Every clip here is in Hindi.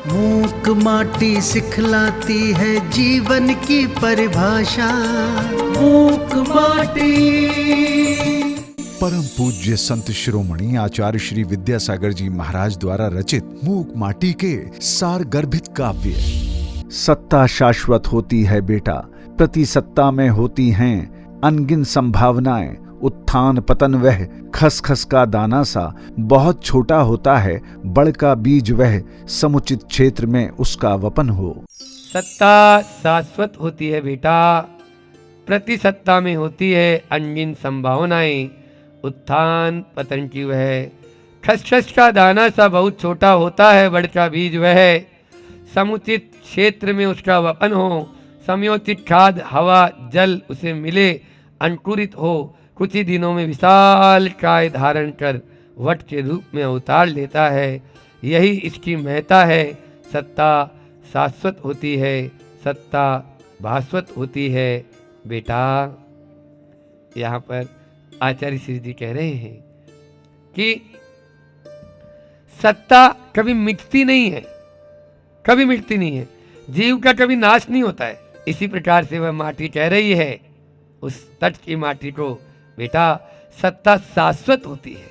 मूक माटी सिखलाती है जीवन की परिभाषा। मूक माटी। परम पूज्य संत शिरोमणि आचार्य श्री विद्यासागर जी महाराज द्वारा रचित मूक माटी के सार गर्भित काव्य। सत्ता शाश्वत होती है बेटा, प्रति सत्ता में होती हैं अनगिन संभावनाएं। उत्थान पतन वह खसखस का दाना सा, बहुत छोटा होता है बड़ का बीज वह, समुचित क्षेत्र में उसका वपन हो। सत्ता शाश्वत होती है बेटा, प्रति सत्ता में होती है अनगिन संभावनाएं। उत्थान पतन की वह खसखस का दाना सा, बहुत छोटा होता है बड़ का बीज वह, समुचित क्षेत्र में उसका वपन हो। समयोचित खाद हवा जल उसे मिले, अंकुरित हो, कुछ ही दिनों में विशाल काय धारण कर वट के रूप में अवतार लेता है। यही इसकी महत्ता है। सत्ता शाश्वत होती है, सत्ता भास्वत होती है बेटा। यहाँ पर आचार्य श्री जी कह रहे हैं कि सत्ता कभी मिटती नहीं है, कभी मिटती नहीं है, जीव का कभी नाश नहीं होता है। इसी प्रकार से वह माटी कह रही है उस तट की माटी को, बेटा सत्ता शाश्वत होती है,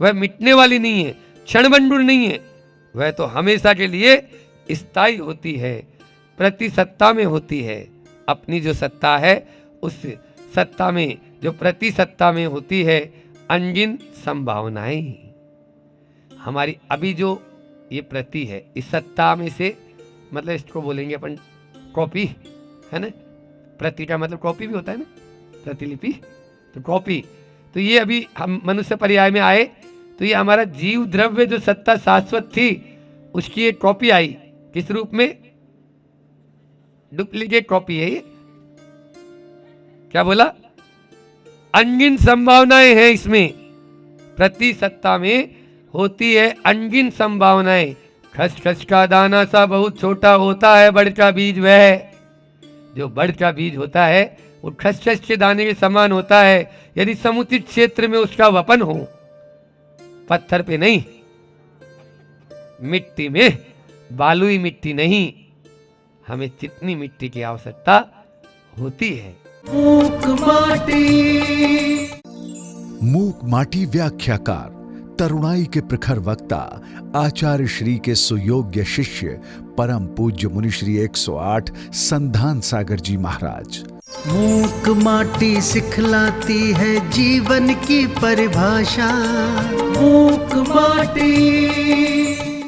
वह मिटने वाली नहीं है, क्षणभंगुर नहीं है, वह तो हमेशा के लिए स्थायी होती है, प्रति सत्ता में होती है। अपनी जो सत्ता है उस सत्ता में, जो प्रति सत्ता में होती है अनगिन संभावनाएं। हमारी अभी जो ये प्रति है, इस सत्ता में से मतलब इसको बोलेंगे अपन कॉपी, है ना। प्रति का मतलब कॉपी भी होता है ना, प्रतिलिपि, तो कॉपी। तो ये अभी हम मनुष्य पर्याय में आए तो ये हमारा जीव द्रव्य जो सत्ता शाश्वत थी उसकी एक कॉपी आई। किस रूप में? डुप्लीकेट कॉपी है ये। क्या बोला? अनगिन संभावनाएं हैं इसमें, प्रति सत्ता में होती है अनगिन संभावनाएं। खसखस का दाना सा, बहुत छोटा होता है बड़ का बीज वह, जो बड़ का बीज होता है वो खसखस के दाने के समान होता है यदि समुचित क्षेत्र में उसका वपन हो। पत्थर पे नहीं, मिट्टी में, बालुई मिट्टी नहीं, हमें चिकनी मिट्टी की आवश्यकता होती है। मूक माटी। मूक माटी व्याख्याकार, तरुणाई के प्रखर वक्ता, आचार्य श्री के सुयोग्य शिष्य परम पूज्य मुनि श्री 108 संधान सागर जी महाराज। मूक माटी सिखलाती है जीवन की परिभाषा। मूक माटी।